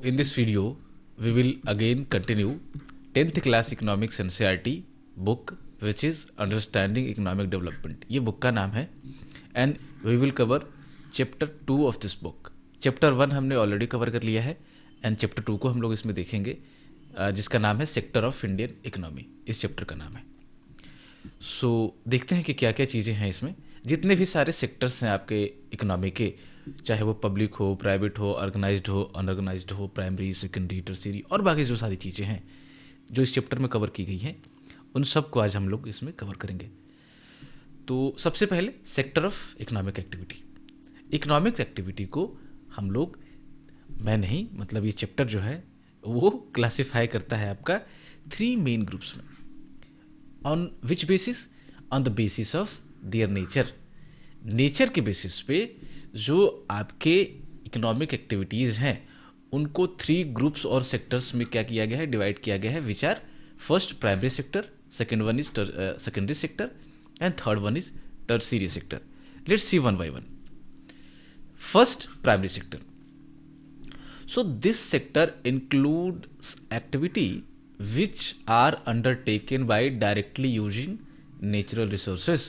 In this video, we will again continue 10th class economics NCERT book which is Understanding Economic Development. ये book का नाम है and we will cover chapter 2 of this book. Chapter 1 हमने already cover कर लिया है and chapter 2 को हम लोग इसमें देखेंगे जिसका नाम है सेक्टर ऑफ इंडियन इकोनॉमी. इस चैप्टर का नाम है. सो देखते हैं कि क्या क्या चीज़ें हैं इसमें. जितने भी सारे सेक्टर्स हैं आपके इकोनॉमी के, चाहे वो पब्लिक हो, प्राइवेट हो, ऑर्गेनाइज्ड हो, अनऑर्गेनाइज्ड हो, प्राइमरी, सेकेंडरी, टर्शियरी और बाकी जो सारी चीज़ें हैं जो इस चैप्टर में कवर की गई हैं, उन सब को आज हम लोग इसमें कवर करेंगे. तो सबसे पहले sector of economic activity. Economic activity को हम लोग, मैं नहीं, मतलब ये चैप्टर जो है वो क्लासिफाई करता है आपका 3 मेन ग्रुप्स में. On which basis? On the basis of their nature. Nature के बेसिस पे जो आपके इकोनॉमिक एक्टिविटीज़ हैं उनको 3 ग्रुप्स और सेक्टर्स में क्या किया गया है, डिवाइड किया गया है, which are first primary sector, second one is secondary sector and third one is tertiary sector. Let's see one by one. First, primary sector. So this sector includes activity which are undertaken by directly using natural resources.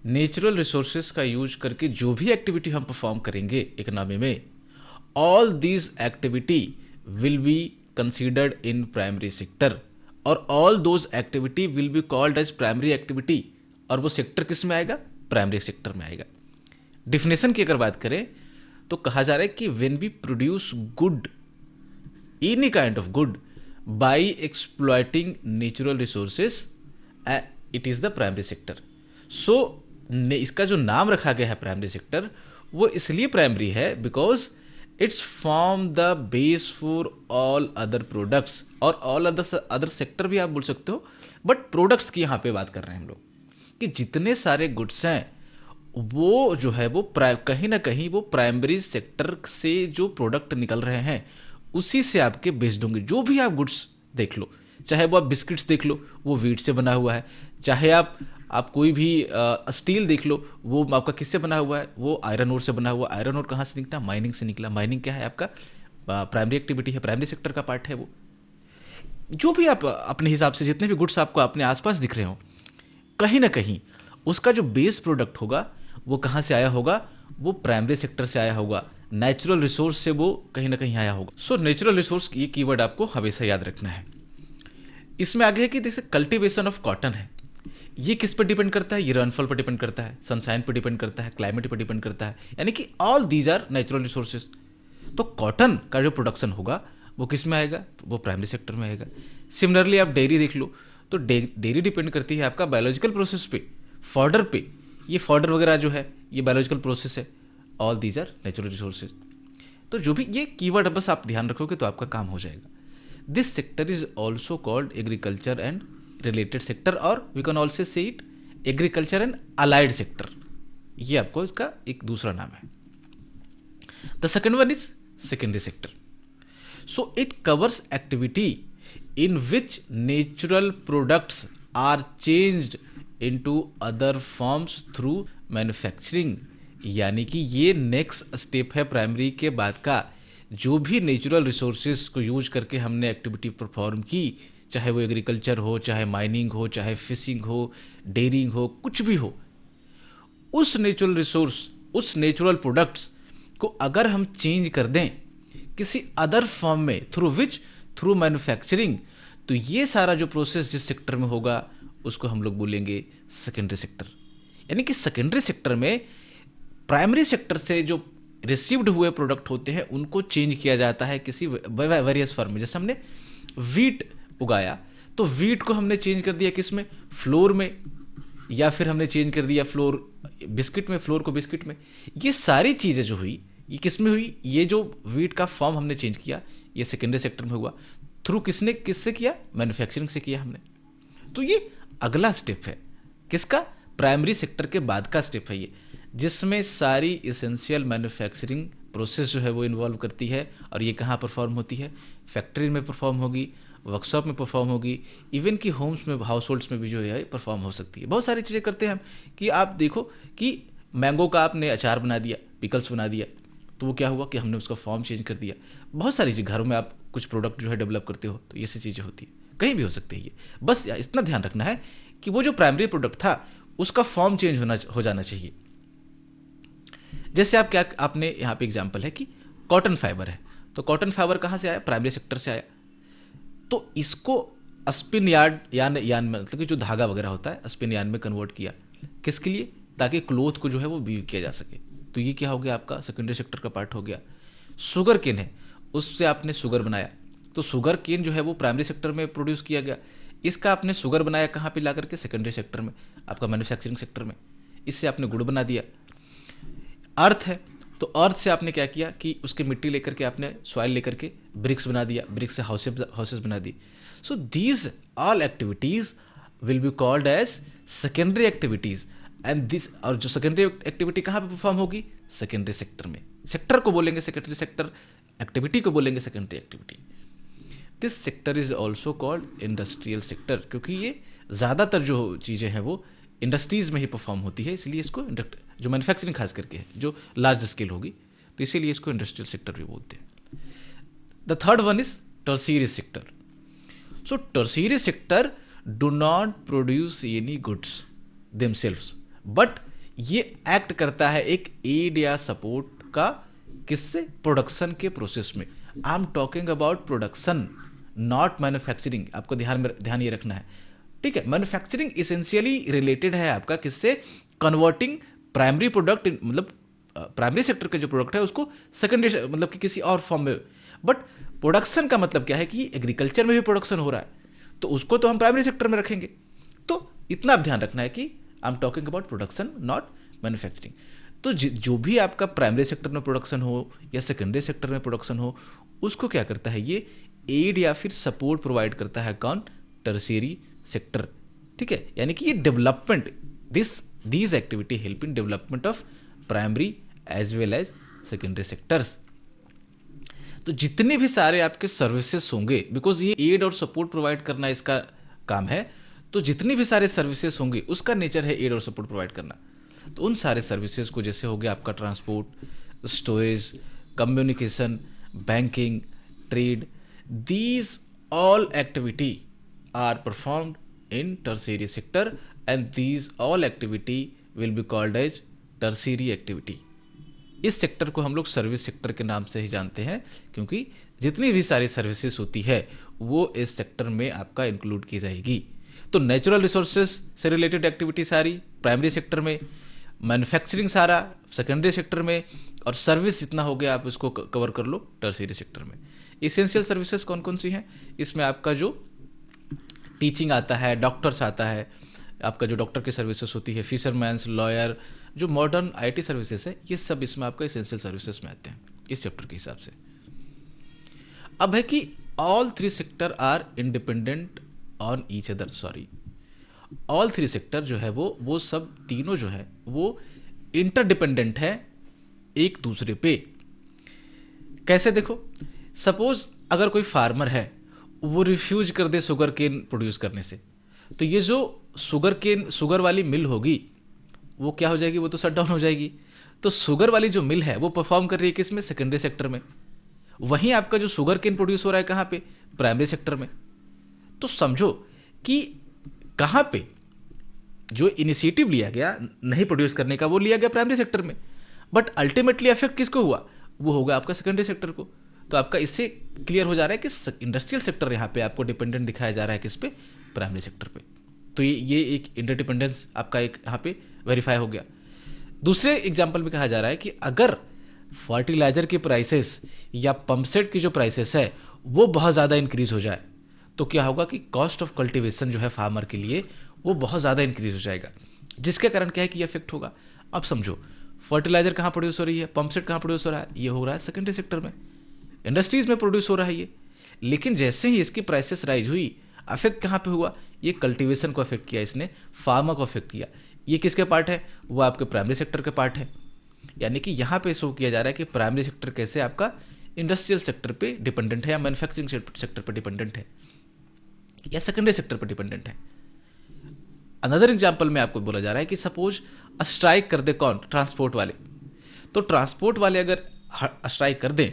Natural resources का use करके जो भी activity हम perform करेंगे economy में, all these activity will be considered in primary sector और all those activity will be called as primary activity. और वो सेक्टर किस में आएगा? प्राइमरी सेक्टर में आएगा. डिफिनेशन की अगर बात करें तो कहा जा रहा है कि when we produce good, any kind of good, by exploiting natural resources, it is the primary sector. So इसका जो नाम रखा गया है प्राइमरी सेक्टर, वो इसलिए प्राइमरी है because it's form the base for all other products. और ऑल अदर सेक्टर भी आप बोल सकते हो, बट प्रोडक्ट्स की यहाँ पे बात कर रहे हैं हम लोग कि जितने सारे गुड्स हैं वो जो है वो कहीं ना कहीं वो प्राइमरी सेक्टर से जो प्रोडक्ट निकल रहे हैं उसी से आपके बेस्ड होंगे. जो भी आप गुड्स देख लो, चाहे वो आप बिस्किट्स देख लो, वो वीट से बना हुआ है, चाहे आप कोई भी स्टील देख लो, वो आपका किससे बना हुआ है, वो आयरन ओर से बना हुआ. आयरन ओर कहाँ से निकला? माइनिंग से निकला. माइनिंग क्या है? आपका प्राइमरी एक्टिविटी है, प्राइमरी सेक्टर का पार्ट है वो. जो भी आप अपने हिसाब से जितने भी गुड्स आपको अपने आसपास दिख रहे हो, कहीं ना कहीं उसका जो बेस प्रोडक्ट होगा वो कहाँ से आया होगा? वो प्राइमरी सेक्टर से आया होगा. नेचुरल रिसोर्स से वो कहीं ना कहीं आया होगा. सो नेचुरल रिसोर्स, ये कीवर्ड आपको हमेशा याद रखना है. इसमें आगे है कि जैसे कल्टीवेशन ऑफ कॉटन है, ये किस पर डिपेंड करता है? ये रेनफॉल पर डिपेंड करता है, सनशाइन पर डिपेंड करता है, क्लाइमेट पर डिपेंड करता है, यानी कि all these are natural resources. तो कॉटन का जो प्रोडक्शन होगा वो किस में आएगा? वो प्राइमरी सेक्टर में आएगा. सिमिलरली आप डेयरी देख लो, तो डेयरी डिपेंड करती है आपका बायोलॉजिकल प्रोसेस पे, फॉडर पे. ये फॉडर वगैरह जो है ये बायोलॉजिकल प्रोसेस है. All these are natural resources. तो जो भी ये कीवर्ड बस आप ध्यान रखोगे तो आपका काम हो जाएगा. This sector is also called agriculture and related sector, और we can also say it agriculture and allied sector. ये आपको इसका एक दूसरा नाम है. The second one is secondary sector. So it covers activity in which natural products are changed into other forms through manufacturing. यानी कि ये नेक्स्ट स्टेप है प्राइमरी के बाद का. जो भी नेचुरल रिसोर्सेज को यूज करके हमने एक्टिविटी परफॉर्म की, चाहे वो एग्रीकल्चर हो, चाहे माइनिंग हो, चाहे फिशिंग हो, डेयरिंग हो, कुछ भी हो, उस नेचुरल रिसोर्स, उस नेचुरल प्रोडक्ट्स को अगर हम चेंज कर दें किसी अदर फॉर्म में, थ्रू मैन्युफैक्चरिंग, तो ये सारा जो प्रोसेस जिस सेक्टर में होगा उसको हम लोग बोलेंगे सेकेंडरी सेक्टर. यानी कि सेकेंडरी सेक्टर में प्राइमरी सेक्टर से जो रिसीव्ड हुए प्रोडक्ट होते हैं उनको चेंज किया जाता है किसी वेरियस फॉर्म में. जैसे हमने वीट उगाया तो वीट को हमने चेंज कर दिया किस में? फ्लोर में. या फिर हमने चेंज कर दिया फ्लोर बिस्किट में, फ्लोर को बिस्किट में. ये सारी चीज़ें जो हुई ये किस में हुई? ये जो वीट का फॉर्म हमने चेंज किया ये सेकेंडरी सेक्टर में हुआ. थ्रू किससे किया? मैन्युफैक्चरिंग से किया हमने. तो ये अगला स्टेप है किसका? प्राइमरी सेक्टर के बाद का स्टेप है ये, जिसमें सारी इसेंशियल मैन्युफैक्चरिंग प्रोसेस जो है वो इन्वॉल्व करती है. और ये कहाँ परफॉर्म होती है? फैक्ट्री में परफॉर्म होगी, वर्कशॉप में परफॉर्म होगी, इवन कि होम्स में, हाउस होल्ड्स में भी जो है परफॉर्म हो सकती है. बहुत सारी चीज़ें करते हैं हम कि आप देखो कि मैंगो का आपने अचार बना दिया, पिकल्स बना दिया, तो वो क्या हुआ कि हमने उसका फॉर्म चेंज कर दिया. बहुत सारी चीज़ घरों में आप कुछ प्रोडक्ट जो है डेवलप करते हो, तो ये सी चीज़ें होती है, कहीं भी हो सकती है ये। बस इतना ध्यान रखना है कि वो जो प्राइमरी प्रोडक्ट था उसका फॉर्म चेंज हो जाना चाहिए। जैसे आपने यहाँ पे एग्जाम्पल है कि कॉटन फाइबर है, तो कॉटन फाइबर कहाँ से आया? प्राइमरी सेक्टर से आया। तो इसको स्पिन यार्न मतलब कि जो धागा वगैरह होता है स्पिन यार्न में कन्वर्ट किया, किसके लिए? ताकि क्लोथ को जो है वो वीव किया जा सके। तो ये क्या हो गया? आपका सेकेंडरी सेक्टर का पार्ट हो गया। शुगर केन है, उससे आपने शुगर बनाया, तो शुगर केन जो है वो प्राइमरी सेक्टर में प्रोड्यूस किया गया। इसका आपने शुगर बनाया कहाँ पे? ला करके सेकेंडरी सेक्टर में, आपका मैन्युफैक्चरिंग सेक्टर में। इससे आपने गुड़ बना दिया। अर्थ है, तो अर्थ से आपने क्या किया कि उसकी मिट्टी लेकर के आपने सॉइल लेकर के ब्रिक्स बना दिया, ब्रिक्स से हाउसेस बना दी। So these all activities will be called as secondary activities. And this, और जो सेकेंडरी एक्टिविटी कहाँ पे परफॉर्म होगी? सेकेंडरी सेक्टर में। सेक्टर को बोलेंगे सेकेंडरी सेक्टर, एक्टिविटी को बोलेंगे secondary activity. This sector is also called industrial sector, क्योंकि ये ज़्यादातर जो चीज़ें हैं वो इंडस्ट्रीज में ही परफॉर्म होती है, इसलिए इसको जो मैन्युफैक्चरिंग खास करके है, जो लार्ज स्केल होगी, तो इसीलिए इसको इंडस्ट्रियल सेक्टर भी बोलते हैं। The third one is tertiary sector. So tertiary sector do not produce any goods themselves, but ये एक्ट करता है एक एड या सपोर्ट का, किससे? प्रोडक्शन के प्रोसेस में। I am talking about production, not manufacturing. आपको ध्यान ये रखना है, ठीक है? मैन्युफैक्चरिंग इसेंशियली रिलेटेड है आपका किससे? कन्वर्टिंग प्राइमरी प्रोडक्ट, मतलब प्राइमरी सेक्टर के जो प्रोडक्ट है उसको सेकेंडरी मतलब कि किसी और फॉर्म में। बट प्रोडक्शन का मतलब क्या है कि एग्रीकल्चर में भी प्रोडक्शन हो रहा है, तो उसको तो हम प्राइमरी सेक्टर में रखेंगे। तो इतना आप ध्यान रखना है कि I am talking about production not manufacturing. तो जो भी आपका प्राइमरी सेक्टर में प्रोडक्शन हो या सेकेंडरी सेक्टर में प्रोडक्शन हो, उसको क्या करता है? ये एड या फिर सपोर्ट प्रोवाइड करता है। कौन? टर्शियरी सेक्टर, ठीक है? यानी कि ये development, these activity help in development of primary as well as secondary sectors. तो जितने भी सारे आपके सर्विसेज होंगे, बिकॉज ये एड और सपोर्ट प्रोवाइड करना इसका काम है, तो जितने भी सारे सर्विसेज होंगे उसका नेचर है एड और सपोर्ट प्रोवाइड करना। तो उन सारे सर्विसेज को, जैसे हो गया आपका transport, storage, communication, banking, trade, these all activity are performed in tertiary sector and these all activity will be called as tertiary activity. इस सेक्टर को हम लोग सर्विस सेक्टर के नाम से ही जानते हैं, क्योंकि जितनी भी सारी सर्विसेज होती है वो इस सेक्टर में आपका इंक्लूड की जाएगी। तो नेचुरल रिसोर्सेज से रिलेटेड एक्टिविटी सारी प्राइमरी सेक्टर में, मैन्युफैक्चरिंग सारा सेकेंडरी सेक्टर में, और सर्विस जितना हो गया आप इसको कवर कर लो टर्शियरी सेक्टर में। इसेंशियल सर्विसेज कौन कौन सी हैं? इसमें आपका जो टीचिंग आता है, डॉक्टर्स आता है, आपका जो डॉक्टर की सर्विसेज होती है, फिशरमैन्स, लॉयर, जो मॉडर्न आईटी सर्विसेज है, ये सब इसमें आपका इसेंशियल सर्विसेज में आते हैं इस चैप्टर के हिसाब से। अब है कि all three sector are independent on each other, sorry, all three sector जो है वो सब तीनों जो है वो इंटरडिपेंडेंट है एक दूसरे पे। कैसे? देखो, सपोज अगर कोई फार्मर है वो रिफ्यूज कर दे शुगर केन प्रोड्यूस करने से, तो ये जो शुगर वाली मिल होगी वो क्या हो जाएगी? वो तो शट डाउन हो जाएगी। तो शुगर वाली जो मिल है वो परफॉर्म कर रही है किसमें? सेकेंडरी सेक्टर में। वहीं आपका जो शुगर केन प्रोड्यूस हो रहा है कहाँ पे? प्राइमरी सेक्टर में। तो समझो कि कहाँ पे जो इनिशिएटिव लिया गया नहीं प्रोड्यूस करने का, वो लिया गया प्राइमरी सेक्टर में, बट अल्टीमेटली इफेक्ट किसको हुआ? वो होगा आपका सेकेंडरी सेक्टर को। तो आपका इससे क्लियर हो जा रहा है कि इंडस्ट्रियल सेक्टर यहाँ पे आपको डिपेंडेंट दिखाया जा रहा है किस पे? प्राइमरी सेक्टर पे। तो ये एक इंटरडिपेंडेंस आपका एक यहाँ पे वेरीफाई हो गया। दूसरे एग्जाम्पल में कहा जा रहा है कि अगर फर्टिलाइजर की प्राइसेस या पंपसेट की जो प्राइसेस है वो बहुत ज़्यादा इंक्रीज हो जाए, तो क्या होगा कि कॉस्ट ऑफ कल्टीवेशन जो है फार्मर के लिए वो बहुत ज़्यादा इंक्रीज हो जाएगा, जिसके कारण क्या है कि ये इफेक्ट होगा। अब समझो, फर्टिलाइजर कहाँ प्रोड्यूस हो रही है, पंपसेट कहाँ प्रोड्यूस हो रहा है? ये हो रहा है सेकेंडरी सेक्टर में, इंडस्ट्रीज में प्रोड्यूस हो रहा है ये। लेकिन जैसे ही इसकी प्राइसेस राइज हुई, अफेक्ट कहाँ पे हुआ? ये कल्टीवेशन को अफेक्ट किया, इसने फार्मर को अफेक्ट किया। ये किसके पार्ट है? वो आपके प्राइमरी सेक्टर के पार्ट है। यानी कि यहाँ पे शो किया जा रहा है कि प्राइमरी सेक्टर कैसे आपका इंडस्ट्रियल सेक्टर पे डिपेंडेंट है, या मैन्युफैक्चरिंग सेक्टर पे डिपेंडेंट है, या सेकेंडरी सेक्टर पे डिपेंडेंट है। अनदर एग्जाम्पल में आपको बोला जा रहा है कि सपोज स्ट्राइक कर दे कौन? ट्रांसपोर्ट वाले। तो ट्रांसपोर्ट वाले अगर स्ट्राइक कर दें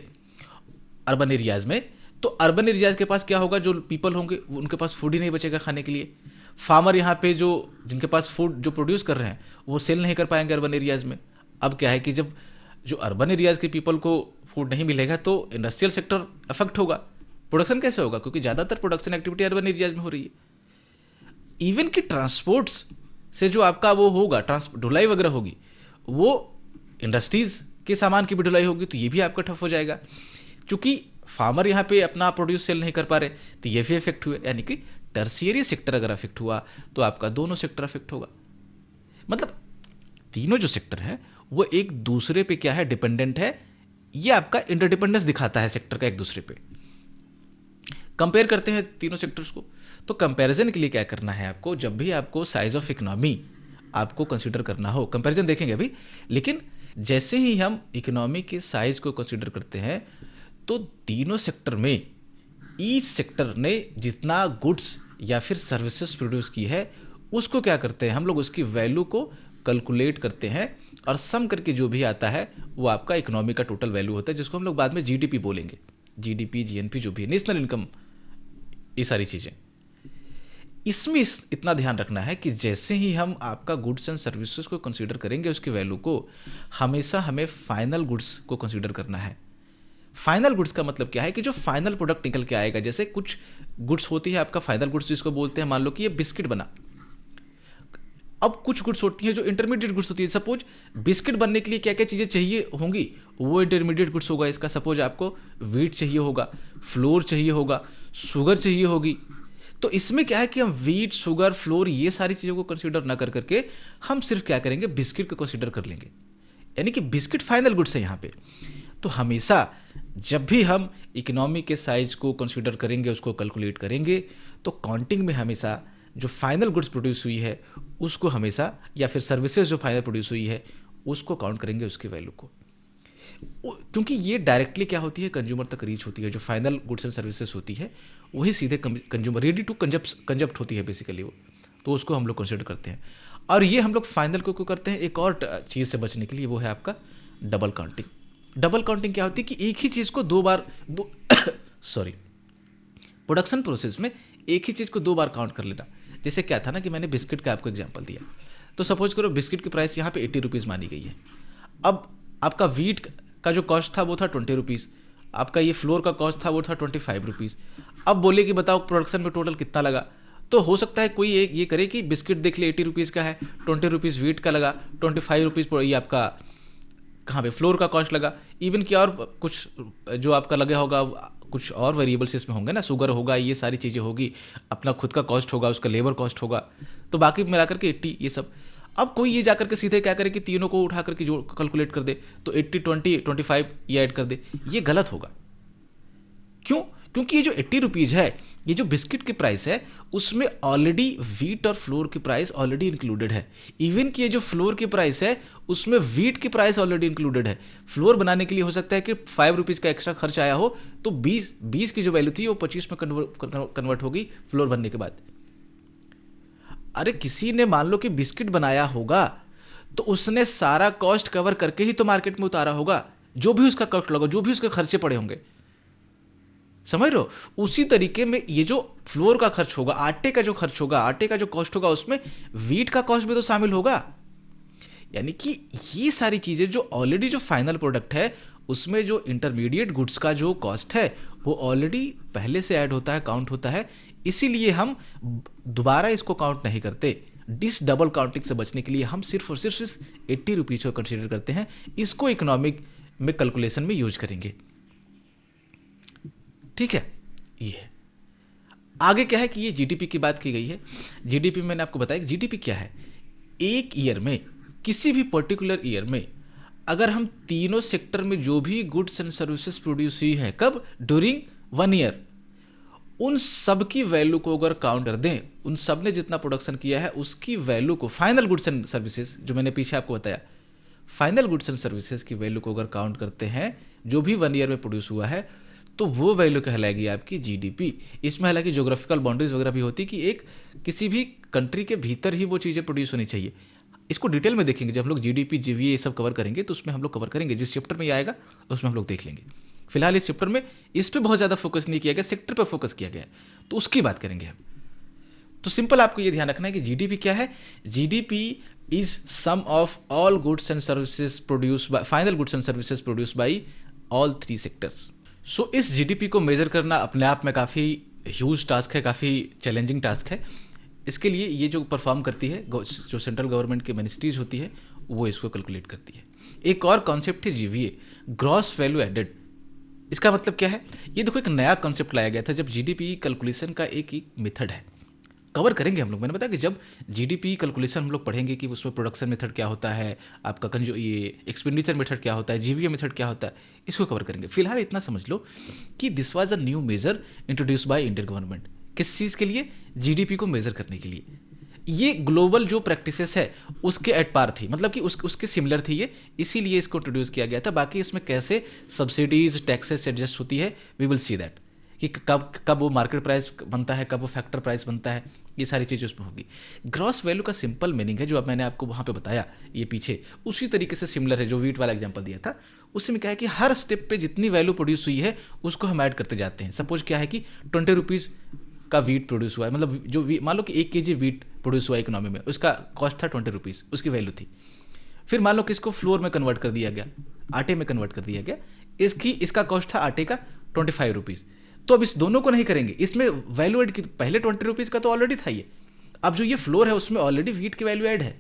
अर्बन एरियाज में, तो अर्बन एरियाज के पास क्या होगा, जो पीपल होंगे उनके पास फूड ही नहीं बचेगा खाने के लिए। फार्मर यहाँ पे जो जिनके पास फूड जो प्रोड्यूस कर रहे हैं वो सेल नहीं कर पाएंगे अर्बन एरियाज में। अब क्या है कि जब जो अर्बन एरियाज के पीपल को फूड नहीं मिलेगा तो इंडस्ट्रियल सेक्टर अफेक्ट होगा। प्रोडक्शन कैसे होगा, क्योंकि ज़्यादातर प्रोडक्शन एक्टिविटी अर्बन एरियाज में हो रही है। इवन कि ट्रांसपोर्ट्स से जो आपका वो होगा, ढुलाई वगैरह होगी, वो इंडस्ट्रीज के सामान की भी ढुलाई होगी, तो ये भी आपका ठप हो जाएगा। क्योंकि फार्मर यहाँ पे अपना प्रोड्यूस सेल नहीं कर पा रहे, तो ये भी इफेक्ट हुए। यानी कि टर्शियरी सेक्टर अगर अफेक्ट हुआ तो आपका दोनों सेक्टर अफेक्ट होगा। मतलब तीनों जो सेक्टर है वो एक दूसरे पे क्या है, डिपेंडेंट है। ये आपका इंटरडिपेंडेंस दिखाता है सेक्टर का एक दूसरे पे। कंपेयर करते हैं तीनों सेक्टर्स को, तो कंपैरिजन के लिए क्या करना है आपको, जब भी आपको साइज ऑफ इकोनॉमी आपको कंसीडर करना हो, कंपैरिजन देखेंगे अभी, लेकिन जैसे ही हम इकोनॉमी के साइज को कंसीडर करते हैं तो तीनों सेक्टर में ईच सेक्टर ने जितना गुड्स या फिर सर्विसेज प्रोड्यूस की है उसको क्या करते हैं हम लोग, उसकी वैल्यू को कैलकुलेट करते हैं और सम करके जो भी आता है वो आपका इकोनॉमी का टोटल वैल्यू होता है, जिसको हम लोग बाद में जीडीपी बोलेंगे। जीडीपी, जीएनपी जो भी है, नेशनल इनकम, ये सारी चीज़ें। इसमें इतना ध्यान रखना है कि जैसे ही हम आपका गुड्स एंड सर्विसेज को कंसीडर करेंगे उसकी वैल्यू को, हमेशा हमें फाइनल गुड्स को कंसीडर करना है। फाइनल गुड्स का मतलब क्या है कि जो फाइनल प्रोडक्ट निकल के आएगा। जैसे कुछ गुड्स होती है आपका फाइनल गुड्स जिसको बोलते हैं, मान लो कि ये बिस्किट बना। अब कुछ गुड्स होती हैं जो इंटरमीडिएट गुड्स होती है। सपोज बिस्किट बनने के लिए क्या क्या चीज़ें चाहिए होंगी, वो इंटरमीडिएट गुड्स होगा इसका। सपोज आपको वीट चाहिए होगा, फ्लोर चाहिए होगा, शुगर चाहिए होगी। तो इसमें क्या है कि हम वीट, शुगर, फ्लोर ये सारी चीज़ों को कंसीडर ना कर करके हम सिर्फ क्या करेंगे, बिस्किट को कंसीडर कर लेंगे। यानी कि बिस्किट फाइनल गुड्स है यहाँ पे। तो हमेशा जब भी हम इकोनॉमी के साइज को कंसीडर करेंगे, उसको कैलकुलेट करेंगे, तो काउंटिंग में हमेशा जो फाइनल गुड्स प्रोड्यूस हुई है उसको हमेशा, या फिर सर्विसेज जो फाइनल प्रोड्यूस हुई है उसको काउंट करेंगे, उसकी वैल्यू को। क्योंकि ये डायरेक्टली क्या होती है, कंज्यूमर तक रीच होती है। जो फाइनल गुड्स एंड सर्विसेज होती है वही सीधे कंज्यूमर, रेडी टू कंजप्ट होती है बेसिकली वो, तो उसको हम लोग कंसिडर करते हैं। और ये हम लोग फाइनल को क्यों करते हैं, एक और चीज़ से बचने के लिए, वो है आपका डबल काउंटिंग। डबल काउंटिंग क्या होती है कि एक ही चीज़ को दो प्रोडक्शन प्रोसेस में एक ही चीज़ को दो बार काउंट कर लेना। जैसे क्या था ना कि मैंने बिस्किट का आपको एग्जांपल दिया, तो सपोज करो बिस्किट की प्राइस यहाँ पे 80 रुपीज़ मानी गई है। अब आपका वीट का जो कॉस्ट था वो था 20 रुपीज़, आपका ये फ्लोर का कॉस्ट था वो था 25 रुपीज़। अब बोले कि बताओ प्रोडक्शन में टोटल कितना लगा, तो हो सकता है कोई एक ये करे कि बिस्किट देख ले 80 रुपीज़ का है, 20 रुपीज़ वीट का लगा, 25 रुपीज़ ये आपका कहाँ पे फ्लोर का कॉस्ट लगा। इवन कि और कुछ जो आपका लगा होगा, कुछ और वेरिएबल्स इसमें होंगे ना, शुगर होगा, ये सारी चीज़ें होगी, अपना खुद का कॉस्ट होगा, उसका लेबर कॉस्ट होगा, तो बाकी मिलाकर के 80 ये सब। अब कोई ये जाकर के सीधे क्या करे कि तीनों को उठा करके जो कैलकुलेट कर दे, तो 80, 20, 25 ये ऐड कर दे, ये गलत होगा। क्यों? क्योंकि ये जो 80 रुपीज़ है, ये जो बिस्किट की प्राइस है, उसमें ऑलरेडी वीट और फ्लोर की प्राइस ऑलरेडी इंक्लूडेड है। इवन कि ये जो फ्लोर की प्राइस है उसमें वीट की प्राइस ऑलरेडी इंक्लूडेड है। फ्लोर बनाने के लिए हो सकता है कि 5 रुपीज़ का एक्स्ट्रा खर्च आया हो, तो 20 की जो वैल्यू थी वो 25 में कन्वर्ट होगी फ्लोर बनने के बाद। अरे किसी ने मान लो कि बिस्किट बनाया होगा तो उसने सारा कॉस्ट कवर करके ही तो मार्केट में उतारा होगा, जो भी उसका कॉस्ट लगा, जो भी उसके खर्चे पड़े होंगे, समझ रहे हो। उसी तरीके में ये जो फ्लोर का खर्च होगा, आटे का जो खर्च होगा, आटे का जो कॉस्ट होगा, उसमें वीट का कॉस्ट भी तो शामिल होगा। यानी कि ये सारी चीजें जो ऑलरेडी जो फाइनल प्रोडक्ट है उसमें जो इंटरमीडिएट गुड्स का जो कॉस्ट है वो ऑलरेडी पहले से ऐड होता है, काउंट होता है। इसीलिए हम दोबारा इसको काउंट नहीं करते। डिस डबल काउंटिंग से बचने के लिए हम सिर्फ और सिर्फ इस 80 रुपीज को कंसिडर करते हैं। इसको इकोनॉमिक में कैलकुलेशन में यूज करेंगे, ठीक है। ये आगे क्या है कि ये जीडीपी की बात की गई है। जीडीपी मैंने आपको बताया कि जीडीपी क्या है। एक ईयर में, किसी भी पर्टिकुलर ईयर में, अगर हम तीनों सेक्टर में जो भी गुड्स एंड सर्विसेज प्रोड्यूस हुई है, कब, ड्यूरिंग 1 ईयर, उन सब की वैल्यू को अगर काउंट कर दें, उन सब ने जितना प्रोडक्शन किया है उसकी वैल्यू को, फाइनल गुड्स एंड सर्विसेज जो मैंने पीछे आपको बताया, फाइनल गुड्स एंड सर्विसेज की वैल्यू को अगर काउंट करते हैं जो भी 1 ईयर में प्रोड्यूस हुआ है, तो वो वैल्यू कहलाएगी आपकी जीडीपी। इसमें हालांकि ज्योग्राफिकल बाउंड्रीज वगैरह भी होती कि एक किसी भी कंट्री के भीतर ही वो चीज़ें प्रोड्यूस होनी चाहिए। इसको डिटेल में देखेंगे जब हम लोग जीडीपी, जीवीए ये सब कवर करेंगे, तो उसमें हम लोग कवर करेंगे, जिस चैप्टर में ये आएगा उसमें हम लोग देख लेंगे। फिलहाल इस चैप्टर में इस पे बहुत ज़्यादा फोकस नहीं किया गया, सेक्टर पे फोकस किया गया है, तो उसकी बात करेंगे हम। तो सिंपल आपको ये ध्यान रखना है कि जीडीपी क्या है। GDP is sum of all goods and services produce by final goods and services produce by all three sectors. So इस जीडीपी को मेजर करना अपने आप में काफ़ी ह्यूज टास्क है, काफ़ी चैलेंजिंग टास्क है। इसके लिए ये जो परफॉर्म करती है, जो सेंट्रल गवर्नमेंट की मिनिस्ट्रीज होती है, वो इसको कैलकुलेट करती है। एक और कॉन्सेप्ट है जीवीए, ग्रॉस वैल्यू एडेड। इसका मतलब क्या है? ये देखो एक नया कॉन्सेप्ट लाया गया था जब जीडीपी कैलकुलेशन का एक मेथड है, कवर करेंगे हम लोग। मैंने बताया कि जब जीडीपी कैलकुलेशन हम लोग पढ़ेंगे कि उसमें प्रोडक्शन मेथड क्या होता है, आपका ये एक्सपेंडिचर मेथड क्या होता है, जीवीए मेथड क्या होता है, इसको कवर करेंगे। फिलहाल इतना समझ लो कि this was a new major introduce by Indian government. किस चीज़ के लिए? जीडीपी को मेजर करने के लिए। ये ग्लोबल जो प्रैक्टिसेस है उसके एट पार थी, मतलब कि उसके सिमिलर थी ये, इसीलिए इसको इंट्रोड्यूस किया गया था। बाकी इसमें कैसे सब्सिडीज टैक्सेस एडजस्ट होती है, वी विल सी दैट, कि कब वो मार्केट प्राइस बनता है, कब वो फैक्टर प्राइस बनता है, ये सारी चीज़ें उसमें होगी। ग्रॉस वैल्यू का सिंपल मीनिंग है जो अब मैंने आपको वहाँ पे बताया, ये पीछे उसी तरीके से सिमिलर है जो वीट वाला एग्जांपल दिया था। उसमें क्या है कि हर स्टेप पे जितनी वैल्यू प्रोड्यूस हुई है उसको हम ऐड करते जाते हैं। सपोज क्या है कि 20 रुपीज़ का वीट प्रोड्यूस हुआ है, मतलब जो मान लो कि 1 kg वीट प्रोड्यूस हुआ इकोनॉमी में, उसका कॉस्ट था 20 रुपीज़, उसकी वैल्यू थी। फिर मान लो कि इसको फ्लोर में कन्वर्ट कर दिया गया, आटे में कन्वर्ट कर दिया गया, इसका कॉस्ट था आटे का 25 रुपीज़। तो अब इस दोनों को नहीं करेंगे, इसमें वैल्यू एड की, पहले 20 रुपीज़ का तो ऑलरेडी था ये, अब जो ये फ्लोर है उसमें ऑलरेडी वीट की वैल्यू ऐड है,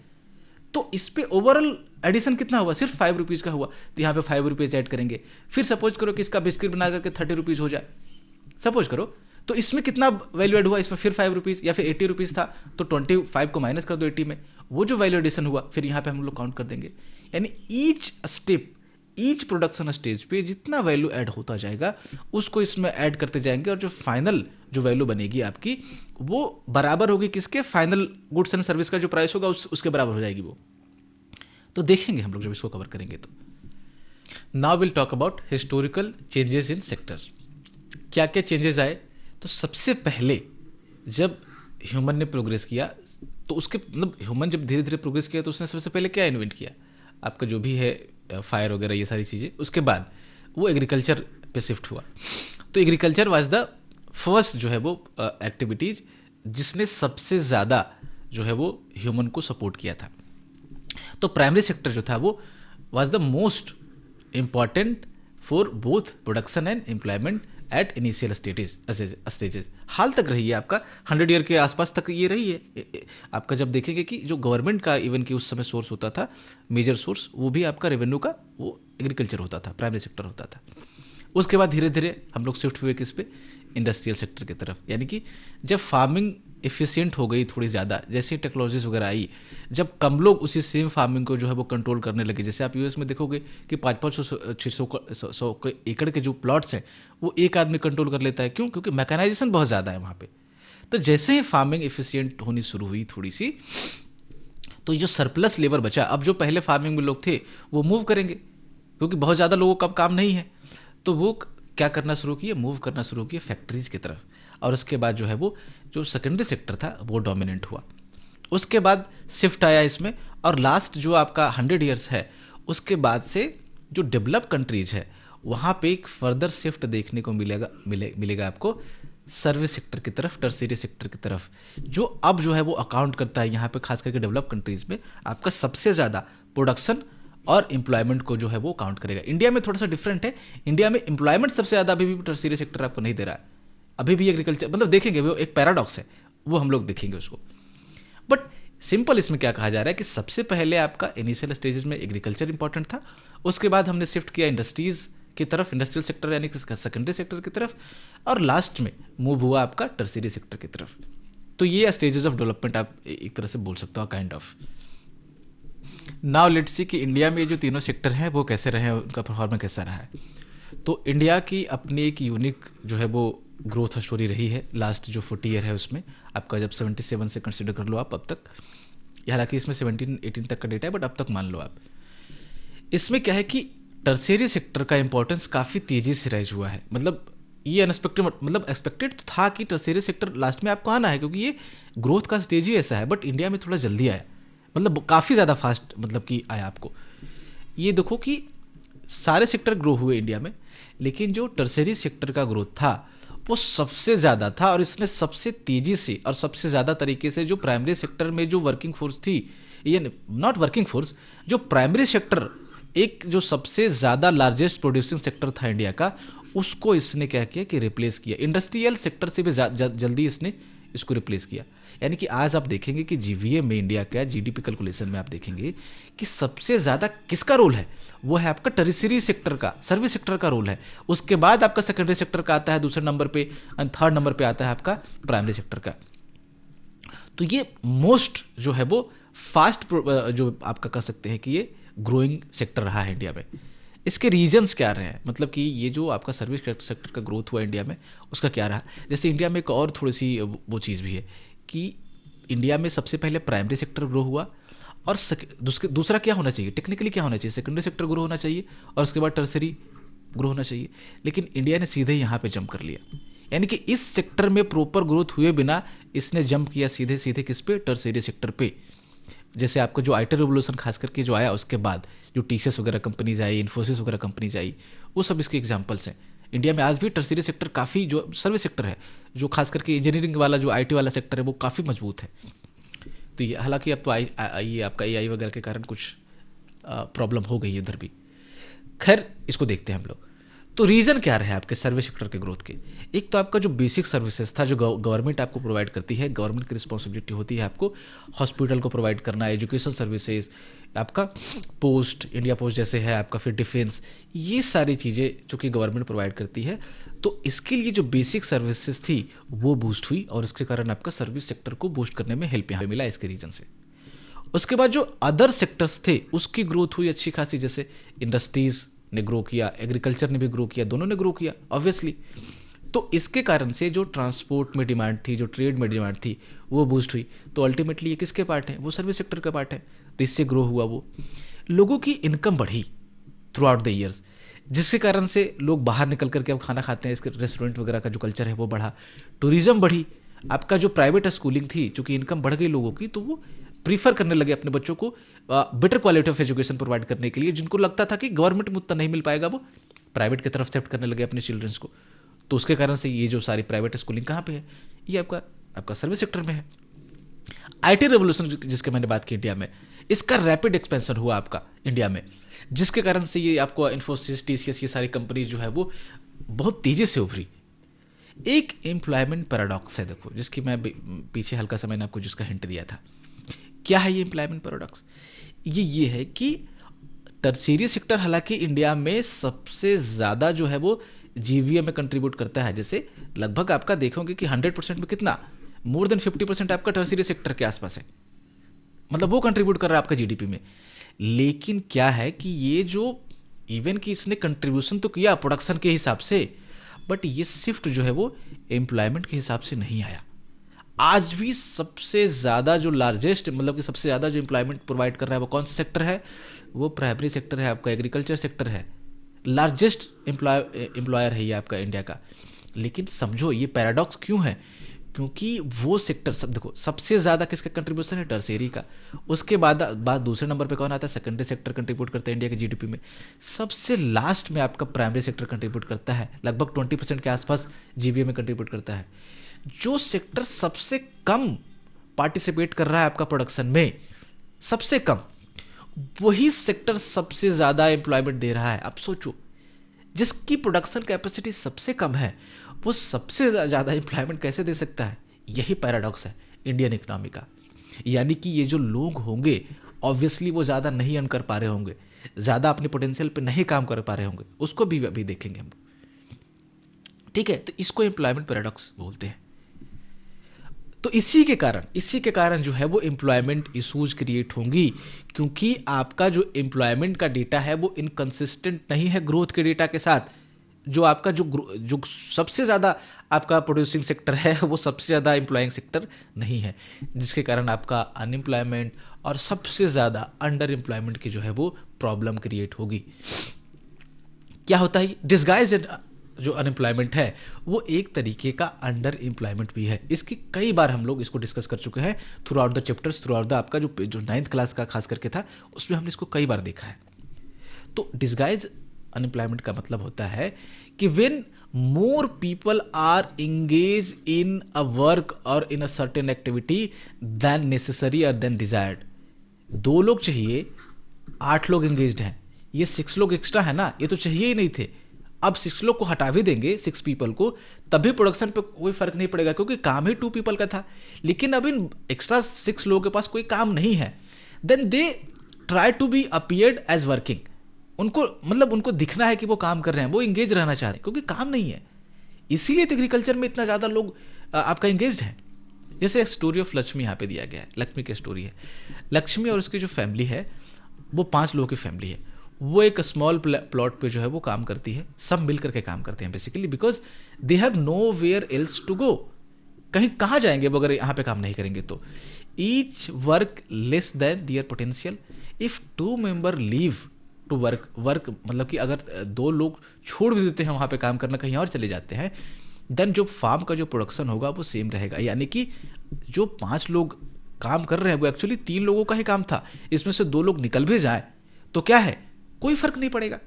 तो इस पे ओवरऑल एडिशन कितना हुआ? सिर्फ 5 रुपीज़ का हुआ, तो यहाँ पे 5 रुपीज़ ऐड करेंगे। फिर सपोज करो कि इसका बिस्किट बना करके 30 रुपीज़ हो जाए, सपोज करो, तो इसमें कितना वैल्यू एड हुआ? इसमें फिर 5 रुपीज़, या फिर 80 रुपीज़ था तो 25 को माइनस कर दो 80 में, वो जो वैल्यू एडिशन हुआ फिर यहाँ पे हम लोग काउंट कर देंगे। यानी each step, each production stage पे जितना वैल्यू ऐड होता जाएगा उसको इसमें ऐड करते जाएंगे, और जो फाइनल जो वैल्यू बनेगी आपकी वो बराबर होगी किसके? फाइनल गुड्स एंड सर्विस का जो प्राइस होगा उसके बराबर हो जाएगी वो। तो देखेंगे हम लोग जब इसको कवर करेंगे। तो now will talk about historical changes in sectors. क्या क्या चेंजेस आए? तो सबसे पहले जब ह्यूमन ने प्रोग्रेस किया, तो उसके मतलब ह्यूमन जब धीरे धीरे प्रोग्रेस किया तो उसने सबसे पहले क्या इन्वेंट किया? आपका जो भी है फायर वगैरह ये सारी चीज़ें, उसके बाद वो एग्रीकल्चर पे शिफ्ट हुआ। तो एग्रीकल्चर वाज द फर्स्ट जो है वो एक्टिविटीज जिसने सबसे ज़्यादा जो है वो ह्यूमन को सपोर्ट किया था। तो प्राइमरी सेक्टर जो था वो was the most important for both production and employment at initial stages. हाल तक रही है, आपका 100 ईयर के आसपास तक ये रही है। आपका जब देखेंगे कि जो गवर्नमेंट का इवन कि उस समय सोर्स होता था, मेजर सोर्स, वो भी आपका रेवेन्यू का वो एग्रीकल्चर होता था, प्राइमरी सेक्टर होता था। उसके बाद धीरे धीरे हम लोग शिफ्ट हुए किस पे? इंडस्ट्रियल सेक्टर की तरफ। यानी कि जब फार्मिंग एफिशिएंट हो गई थोड़ी ज़्यादा, जैसे टेक्नोलॉजीज वगैरह आई, जब कम लोग उसी सेम फार्मिंग को जो है वो कंट्रोल करने लगे। जैसे आप यूएस में देखोगे कि 500-600 एकड़ के जो प्लॉट्स हैं वो एक आदमी कंट्रोल कर लेता है। क्यों? क्योंकि मैकेनाइजेशन बहुत ज़्यादा है वहाँ पे। तो जैसे ही फार्मिंग एफिशिएंट होनी शुरू हुई थोड़ी सी, तो जो सरप्लस लेबर बचा, अब जो पहले फार्मिंग में लोग थे वो मूव करेंगे, क्योंकि बहुत ज़्यादा लोगों का काम नहीं है, तो वो क्या करना शुरू किए? मूव करना शुरू किए फैक्ट्रीज की तरफ। और उसके बाद जो है वो जो सेकेंडरी सेक्टर था वो डोमिनेंट हुआ। उसके बाद शिफ्ट आया इसमें, और लास्ट जो आपका 100 ईयर्स है उसके बाद से जो डेवलप कंट्रीज है वहाँ पे एक फर्दर शिफ्ट देखने को मिलेगा आपको सर्विस सेक्टर की तरफ, टर्शियरी सेक्टर की तरफ, जो अब जो है वो अकाउंट करता है यहाँ पे, खास करके डेवलप कंट्रीज में आपका सबसे ज़्यादा प्रोडक्शन और एम्प्लॉयमेंट को जो है वो काउंट करेगा। इंडिया में थोड़ा सा डिफरेंट है, इंडिया में एम्प्लॉयमेंट सबसे ज़्यादा अभी भी टर्शियरी सेक्टर आपको नहीं दे रहा है, अभी भी एग्रीकल्चर, मतलब देखेंगे वो एक पैराडॉक्स है, वो हम लोग देखेंगे उसको। बट सिंपल इसमें क्या कहा जा रहा है कि सबसे पहले आपका इनिशियल स्टेजेस में एग्रीकल्चर इंपॉर्टेंट था, उसके बाद हमने शिफ्ट किया इंडस्ट्रीज की तरफ, इंडस्ट्रियल सेक्टर यानी कि सेकेंडरी सेक्टर की तरफ, और लास्ट में मूव हुआ आपका टर्शियरी सेक्टर की तरफ। तो ये स्टेजेस ऑफ डेवलपमेंट आप एक तरह से बोल सकते हो, kind of. Now let's see कि इंडिया में जो तीनों सेक्टर हैं वो कैसे रहे हैं, उनका परफॉर्मेंस कैसा रहा है। तो इंडिया की अपनी एक यूनिक जो है वो ग्रोथ स्टोरी रही है लास्ट जो 40 ईयर है उसमें। आपका जब 77 से कंसिडर कर लो आप अब तक, हालांकि इसमें 17-18 तक का डेटा है, बट अब तक मान लो आप। इसमें क्या है कि टर्शियरी सेक्टर का इंपॉर्टेंस काफ़ी तेज़ी से राइज हुआ है। मतलब ये अनएक्सपेक्टेड, मतलब एक्सपेक्टेड तो था कि टर्शियरी सेक्टर लास्ट में आपको आना है, क्योंकि ये ग्रोथ का स्टेज ही ऐसा है, बट इंडिया में थोड़ा जल्दी आया, मतलब काफ़ी ज़्यादा फास्ट मतलब कि आया आपको। ये देखो कि सारे सेक्टर ग्रो हुए इंडिया में, लेकिन जो टर्सरी सेक्टर का ग्रोथ था वो सबसे ज़्यादा था, और इसने सबसे तेज़ी से और सबसे ज़्यादा तरीके से जो प्राइमरी सेक्टर में जो वर्किंग फोर्स थी, ये नॉट वर्किंग फोर्स, जो प्राइमरी सेक्टर एक जो सबसे ज़्यादा लार्जेस्ट प्रोड्यूसिंग सेक्टर था इंडिया का, उसको इसने क्या किया कि रिप्लेस किया। इंडस्ट्रियल सेक्टर से भी जल्दी इसने इसको रिप्लेस किया। यानी कि आज आप देखेंगे कि जीवीए में इंडिया का जीडीपी कैलकुलेशन में आप देखेंगे कि सबसे ज़्यादा किसका रोल है, वो है आपका टर्शियरी सेक्टर का, सर्विस सेक्टर का रोल है। उसके बाद आपका सेकेंडरी सेक्टर का आता है दूसरे नंबर पे, एंड थर्ड नंबर पे आता है आपका प्राइमरी सेक्टर का। तो ये मोस्ट जो है वो फास्ट जो आपका कह सकते हैं कि ये ग्रोइंग सेक्टर रहा है इंडिया में। इसके रीजंस क्या रहे हैं, मतलब कि ये जो आपका सर्विस सेक्टर का ग्रोथ हुआ इंडिया में, उसका क्या रहा। जैसे इंडिया में एक और थोड़ी सी वो चीज़ भी है कि इंडिया में सबसे पहले प्राइमरी सेक्टर ग्रो हुआ, और दूसरा क्या होना चाहिए, टेक्निकली क्या होना चाहिए, सेकेंडरी सेक्टर ग्रो होना चाहिए, और उसके बाद टर्सरी ग्रो होना चाहिए। लेकिन इंडिया ने सीधे यहाँ पे जंप कर लिया, यानी कि इस सेक्टर में प्रॉपर ग्रोथ हुए बिना इसने जंप किया सीधे सीधे किस पे, टर्सरी सेक्टर पे। जैसे आपको जो आईटी रेवोल्यूशन खास करके जो आया, उसके बाद जो टीसीएस वगैरह कंपनीज आई, इन्फोसिस वगैरह कंपनीज आई, वो सब इसके एग्जांपल्स हैं। इंडिया में आज भी टर्सरी सेक्टर काफ़ी, जो सर्विस सेक्टर है, जो खास करके इंजीनियरिंग वाला जो आईटी वाला सेक्टर है, वो काफ़ी मजबूत है। तो ये हालांकि अब तो ये आपका एआई वगैरह के कारण कुछ प्रॉब्लम हो गई है इधर भी। खैर, इसको देखते हैं हम लोग। तो रीज़न क्या रहे आपके सर्विस सेक्टर के ग्रोथ के। एक तो आपका जो बेसिक सर्विसेज था, जो गवर्नमेंट आपको प्रोवाइड करती है, गवर्नमेंट की रिस्पॉन्सिबिलिटी होती है आपको हॉस्पिटल को प्रोवाइड करना, एजुकेशन सर्विसेज, आपका पोस्ट, इंडिया पोस्ट जैसे है आपका, फिर डिफेंस, ये सारी चीज़ें जो कि गवर्नमेंट प्रोवाइड करती है। तो इसके लिए जो बेसिक सर्विसेज थी वो बूस्ट हुई, और इसके कारण आपका सर्विस सेक्टर को बूस्ट करने में हेल्प यहाँ मिला इसके रीजन से। उसके बाद जो अदर सेक्टर्स थे उसकी ग्रोथ हुई अच्छी खासी, जैसे इंडस्ट्रीज ने ग्रो किया, एग्रीकल्चर ने भी ग्रो किया, दोनों ने ग्रो किया ऑब्वियसली। तो इसके कारण से जो ट्रांसपोर्ट में डिमांड थी, जो ट्रेड में डिमांड थी, वो बूस्ट हुई। तो अल्टीमेटली ये किसके पार्ट है, वो सर्विस सेक्टर का पार्ट है। तो इससे ग्रो हुआ, वो लोगों की इनकम बढ़ी थ्रू आउट द ईयर्स, जिसके कारण से लोग बाहर निकल करके अब खाना खाते हैं, इसके रेस्टोरेंट वगैरह का जो कल्चर है वो बढ़ा। टूरिज्म बढ़ी, आपका जो प्राइवेट स्कूलिंग थी, चूंकि इनकम बढ़ गई लोगों की, तो वो प्रीफर करने लगे अपने बच्चों को better quality of education provide करने के लिए। जिनको लगता था कि गवर्नमेंट में उतना नहीं मिल पाएगा, वो प्राइवेट की तरफ शिफ्ट करने लगे अपने चिल्ड्रंस को। तो उसके कारण से ये जो सारी प्राइवेट स्कूलिंग कहाँ पे है, ये आपका सर्विस सेक्टर में है। आईटी रेवोल्यूशन जिसके मैंने बात की इंडिया में, इसका रैपिड एक्सपेंशन हुआ आपका इंडिया में, जिसके कारण से ये आपको इन्फोसिस, टीसीएस, ये सारी कंपनी जो है वो बहुत तेजी से उभरी। एक एम्प्लॉयमेंट पैराडॉक्स है, देखो, जिसकी मैं पीछे हल्का सा मैंने आपको जिसका हिंट दिया था। क्या है ये एम्प्लॉयमेंट पैराडॉक्स? ये है कि टर्शियरी सेक्टर हालांकि इंडिया में सबसे ज़्यादा जो है वो जीवीए में कंट्रीब्यूट करता है। जैसे लगभग आपका देखोगे कि 100% में कितना, मोर देन 50% आपका टर्शियरी सेक्टर के आसपास है, मतलब वो कंट्रीब्यूट कर रहा है आपका जीडीपी में। लेकिन क्या है कि ये जो इवन कि इसने कंट्रीब्यूशन तो किया प्रोडक्शन के हिसाब से, बट ये शिफ्ट जो है वो एम्प्लॉयमेंट के हिसाब से नहीं आया। आज भी सबसे ज़्यादा जो लार्जेस्ट, मतलब कि सबसे ज़्यादा जो एम्प्लॉयमेंट प्रोवाइड कर रहा है वो कौन सा सेक्टर है, वो प्राइमरी सेक्टर है, आपका एग्रीकल्चर सेक्टर है। लार्जेस्ट एम्प्लॉयर है ये आपका इंडिया का। लेकिन समझो ये पैराडॉक्स क्यों है, क्योंकि वो सेक्टर सब देखो, सबसे ज़्यादा किसका कंट्रीब्यूशन है, टर्शियरी का। उसके बाद दूसरे नंबर पे कौन आता है, सेकेंडरी सेक्टर कंट्रीब्यूट करता है इंडिया के जीडीपी में। सबसे लास्ट में आपका प्राइमरी सेक्टर कंट्रीब्यूट करता है, लगभग 20% के आसपास जीबीए में कंट्रीब्यूट करता है। जो सेक्टर सबसे कम पार्टिसिपेट कर रहा है आपका प्रोडक्शन में, सबसे कम, वही सेक्टर सबसे ज़्यादा एम्प्लॉयमेंट दे रहा है। अब सोचो, जिसकी प्रोडक्शन कैपेसिटी सबसे कम है वो सबसे ज़्यादा एम्प्लॉयमेंट कैसे दे सकता है? यही पैराडॉक्स है इंडियन इकोनॉमी का। यानी कि ये जो लोग होंगे ऑब्वियसली वो ज़्यादा नहीं अर्न कर पा रहे होंगे, ज़्यादा अपने पोटेंशियल पे नहीं काम कर पा रहे होंगे, उसको भी अभी देखेंगे हम। ठीक है, तो इसको एम्प्लॉयमेंट पैराडॉक्स बोलते हैं। तो इसी के कारण जो है वो एम्प्लॉयमेंट इशूज क्रिएट होंगी, क्योंकि आपका जो एम्प्लॉयमेंट का डेटा है वो इनकंसिस्टेंट नहीं है ग्रोथ के डेटा के साथ। जो आपका जो सबसे ज़्यादा आपका प्रोड्यूसिंग सेक्टर है वो सबसे ज़्यादा एम्प्लॉइंग सेक्टर नहीं है, जिसके कारण आपका अनएम्प्लॉयमेंट और सबसे ज़्यादा अंडर एम्प्लॉयमेंट की जो है वो प्रॉब्लम क्रिएट होगी। क्या होता है, डिस्गाइज जो अनएम्प्लॉयमेंट है वो एक तरीके का अंडर एम्प्लॉयमेंट भी है। इसकी कई बार हम लोग इसको डिस्कस कर चुके हैं through out the chapters, through out the आपका जो 9th क्लास का खास करके था, उसमें हमने इसको कई बार देखा है। तो डिस्गाइज अनएम्प्लॉयमेंट का मतलब होता है कि when more people are engage in a work और in a certain activity then necessary और देन डिजायर्ड। 2 लोग चाहिए, 8 लोग एंगेज्ड हैं, ये 6 लोग एक्स्ट्रा है ना, ये तो चाहिए ही नहीं थे। अब 6 लोग को हटा भी देंगे, 6 पीपल को, तभी प्रोडक्शन पे कोई फर्क नहीं पड़ेगा क्योंकि काम ही 2 पीपल का था। लेकिन अब इन एक्स्ट्रा 6 लोगों के पास कोई काम नहीं है, then they try to be appeared as working. उनको मतलब उनको दिखना है कि वो काम कर रहे हैं, वो इंगेज रहना चाह रहे हैं क्योंकि काम नहीं है। इसीलिए तो एग्रीकल्चर में इतना ज्यादा लोग आपका इंगेज्ड है। जैसे स्टोरी ऑफ लक्ष्मी यहाँ पे दिया गया है, लक्ष्मी की स्टोरी है। लक्ष्मी और उसकी जो फैमिली है वो 5 लोगों की फैमिली है। वो एक स्मॉल प्लॉट पे जो है वो काम करती है, सब मिल करके काम करते हैं basically, because they have no where else to go. कहीं कहाँ जाएंगे वो अगर यहाँ पे काम नहीं करेंगे तो। Each work less than their potential. If 2 member leave to work मतलब कि अगर 2 लोग छोड़ भी देते हैं वहां पे काम करना, कहीं और चले जाते हैं, देन जो फार्म का जो प्रोडक्शन होगा वो सेम रहेगा। यानी कि जो 5 लोग काम कर रहे हैं वो एक्चुअली 3 लोगों का ही काम था, इसमें से 2 लोग निकल भी जाए तो क्या है, कोई फर्क नहीं पड़ेगा।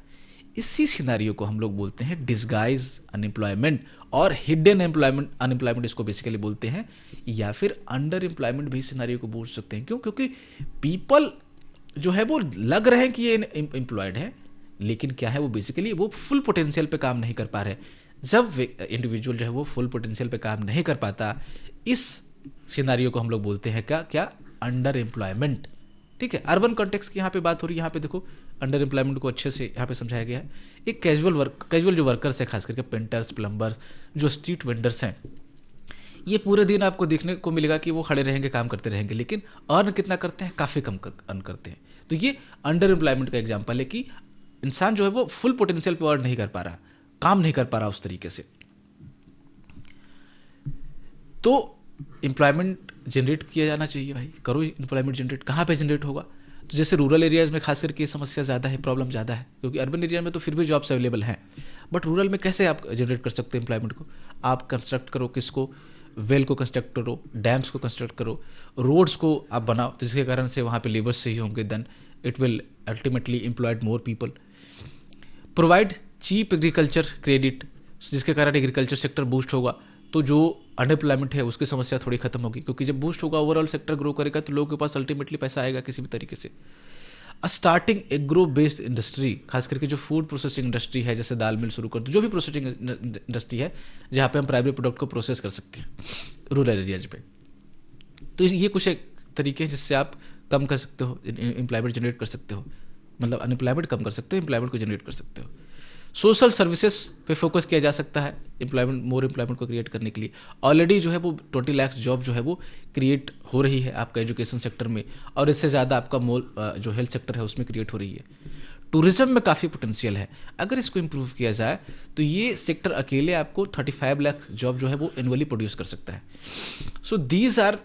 इसी सिनेरियो को हम लोग बोलते हैं डिस्गाइज अनएम्प्लॉयमेंट और हिडन अनएम्प्लॉयमेंट इसको बेसिकली बोलते हैं, या फिर अंडर एम्प्लॉयमेंट भी सिनेरियो को बोल सकते हैं। क्यों? क्योंकि पीपल जो है वो लग रहे हैं कि ये एम्प्लॉयड है, लेकिन क्या है वो बेसिकली वो फुल पोटेंशियल पे काम नहीं कर पा रहे। जब इंडिविजुअल जो है वो फुल पोटेंशियल पे काम नहीं कर पाता, इस सिनेरियो को हम लोग बोलते हैं क्या अंडर एम्प्लॉयमेंट। ठीक है, अर्बन कॉन्टेक्स्ट की यहाँ पे बात हो रही है। यहाँ पे देखो अंडर एम्प्लॉयमेंट को अच्छे से यहाँ पे समझाया गया है। एक कैजुअल जो वर्कर्स है, खास करके पेंटर्स, प्लम्बर्स, जो स्ट्रीट वेंडर्स हैं, ये पूरे दिन आपको देखने को मिलेगा कि वो खड़े रहेंगे, काम करते रहेंगे, लेकिन अर्न कितना करते हैं, काफी कम अर्न करते हैं। तो ये अंडर एम्प्लॉयमेंट का एग्जांपल है कि इंसान जो है वो फुल पोटेंशियल पे अर्न नहीं कर पा रहा, काम नहीं कर पा रहा उस तरीके से। तो एम्प्लॉयमेंट जनरेट किया जाना चाहिए भाई, करो एम्प्लॉयमेंट जनरेट। कहाँ पे जनरेट होगा? तो जैसे रूरल एरियाज में खास करके समस्या ज़्यादा है, प्रॉब्लम ज़्यादा है, क्योंकि अर्बन एरिया में तो फिर भी जॉब्स अवेलेबल हैं, बट रूरल में कैसे आप जनरेट कर सकते हैं एम्प्लॉयमेंट को? आप कंस्ट्रक्ट करो, किसको? वेल को कंस्ट्रक्ट करो, डैम्स को कंस्ट्रक्ट करो, रोड्स को आप बनाओ, जिसके कारण से वहाँ पे लेबर्स सही होंगे, then it will ultimately employed more people. Provide cheap agriculture credit, जिसके कारण एग्रीकल्चर सेक्टर बूस्ट होगा, तो जो अनएम्प्लॉयमेंट है उसकी समस्या थोड़ी खत्म होगी, क्योंकि जब बूस्ट होगा, ओवरऑल सेक्टर ग्रो करेगा, तो लोगों के पास अल्टीमेटली पैसा आएगा किसी भी तरीके से। स्टार्टिंग एग्रो बेस्ड इंडस्ट्री, खास करके जो फूड प्रोसेसिंग इंडस्ट्री है, जैसे दाल मिल शुरू कर दो, जो भी प्रोसेसिंग इंडस्ट्री है जहाँ पे हम प्राइमरी प्रोडक्ट को प्रोसेस कर सकते हैं रूरल एरियाज पे। तो ये कुछ एक तरीके हैं जिससे आप कम कर सकते हो, एम्प्लॉयमेंट जनरेट कर सकते हो, मतलब अनएम्प्लॉयमेंट कम कर सकते हो, एम्प्लॉयमेंट को जनरेट कर सकते हो। सोशल सर्विसेज पे फोकस किया जा सकता है मोर एम्प्लॉयमेंट को क्रिएट करने के लिए। ऑलरेडी जो है वो 20 लाख जॉब जो है वो क्रिएट हो रही है आपका एजुकेशन सेक्टर में, और इससे ज़्यादा आपका जो हेल्थ सेक्टर है उसमें क्रिएट हो रही है। टूरिज्म में काफ़ी पोटेंशियल है, अगर इसको इम्प्रूव किया जाए तो ये सेक्टर अकेले आपको 35 लाख जॉब जो है वो एनुअली प्रोड्यूस कर सकता है। सो दीज आर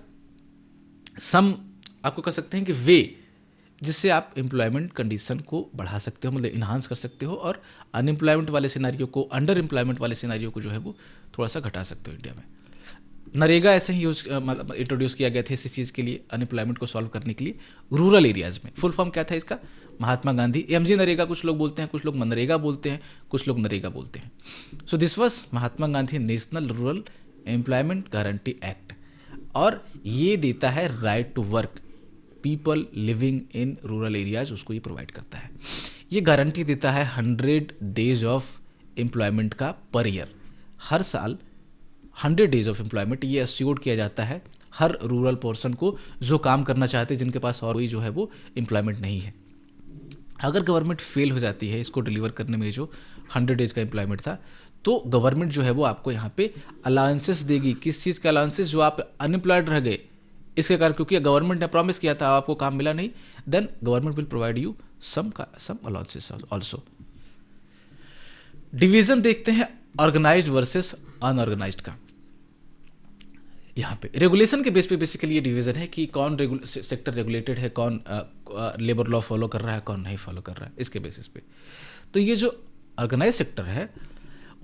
सम, आपको कह सकते हैं कि वे जिससे आप एम्प्लॉयमेंट कंडीशन को बढ़ा सकते हो, मतलब इन्हांस कर सकते हो, और अनएम्प्लॉयमेंट वाले सिनेरियो को, अंडर एम्प्लॉयमेंट वाले सिनेरियो को जो है वो थोड़ा सा घटा सकते हो इंडिया में। नरेगा ऐसे ही मतलब इंट्रोड्यूस किया गया था इसी चीज़ के लिए, अनएम्प्लॉयमेंट को सॉल्व करने के लिए रूरल एरियाज में। फुल फॉर्म क्या था इसका? महात्मा गांधी एमजी नरेगा, कुछ लोग बोलते हैं, कुछ लोग मनरेगा बोलते हैं, कुछ लोग नरेगा बोलते हैं। So this was Mahatma Gandhi national rural employment guarantee act, और ये देता है right to work, people living in rural areas उसको ये प्रोवाइड करता है। ये गारंटी देता है 100 डेज ऑफ एम्प्लॉयमेंट का पर ईयर, हर साल 100 डेज ऑफ एम्प्लॉयमेंट ये अस्योर किया जाता है हर रूरल पर्सन को जो काम करना चाहते हैं, जिनके पास और कोई जो है वो एम्प्लॉयमेंट नहीं है। अगर गवर्नमेंट फेल हो जाती है इसको डिलीवर करने में, जो 100 डेज का एम्प्लॉयमेंट था, तो गवर्नमेंट जो है वो आपको यहाँ पे अलाउंसेस देगी। किस चीज़ के अलाउंसेस? जो आप अनएम्प्लॉयड रह गए इसके कारण, क्योंकि गवर्नमेंट ने प्रॉमिस किया था आपको काम मिला नहीं, then government will provide you some allowances also. Division देखते हैं ऑर्गेनाइज्ड वर्सेस अनऑर्गेनाइज्ड का। यहाँ पे रेगुलेशन के बेस पे बेसिकली ये डिवीजन है कि कौन सेक्टर रेगुलेटेड है, कौन लेबर लॉ फॉलो कर रहा है, कौन नहीं फॉलो कर रहा है, इसके बेसिस पे। तो ये जो ऑर्गेनाइज सेक्टर है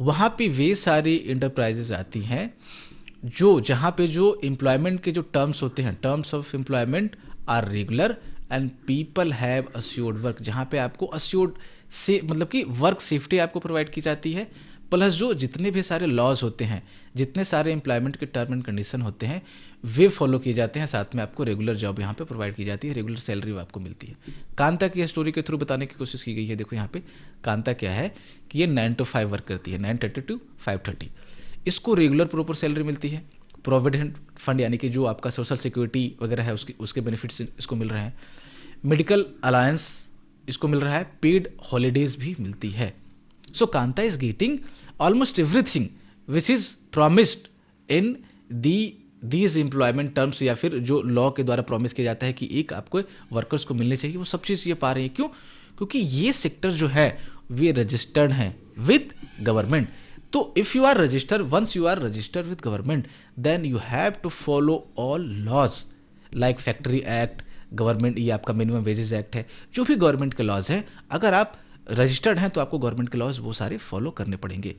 वहाँ पे वे सारी इंटरप्राइजेज आती हैं जहाँ पे जो एम्प्लॉयमेंट के जो टर्म्स होते हैं, terms of employment are regular and people have assured work, जहाँ पे आपको अश्योर्ड से मतलब कि वर्क सेफ्टी आपको प्रोवाइड की जाती है, प्लस जो जितने भी सारे लॉज होते हैं, जितने सारे एम्प्लॉयमेंट के टर्म एंड कंडीशन होते हैं वे फॉलो किए जाते हैं, साथ में आपको रेगुलर जॉब यहाँ पे प्रोवाइड की जाती है, रेगुलर सैलरी आपको मिलती है। कांता की स्टोरी के थ्रू बताने की कोशिश की गई है। देखो यहाँ पे कांता क्या है कि ये 9 to 5 वर्क करती है, 9:30 to 5:30। इसको रेगुलर प्रॉपर सैलरी मिलती है, प्रोविडेंट फंड यानी कि जो आपका सोशल सिक्योरिटी वगैरह है उसके बेनिफिट्स इसको मिल रहे हैं, मेडिकल अलायंस इसको मिल रहा है, पेड हॉलीडेज भी मिलती है। So Kanta is getting almost everything which is promised in these employment terms, या फिर जो लॉ के द्वारा प्रॉमिस किया जाता है कि एक आपको वर्कर्स को मिलने चाहिए, वो सब चीज़ ये पा रहे हैं। क्यों? क्योंकि ये सेक्टर जो है वे रजिस्टर्ड हैं विद गवर्नमेंट। तो if you are registered, once you are registered with government, then you have to follow all laws like factory act, government, ये आपका मिनिमम वेजेस एक्ट है, जो भी गवर्नमेंट के लॉज हैं, अगर आप रजिस्टर्ड हैं तो आपको गवर्नमेंट के लॉज वो सारे फॉलो करने पड़ेंगे।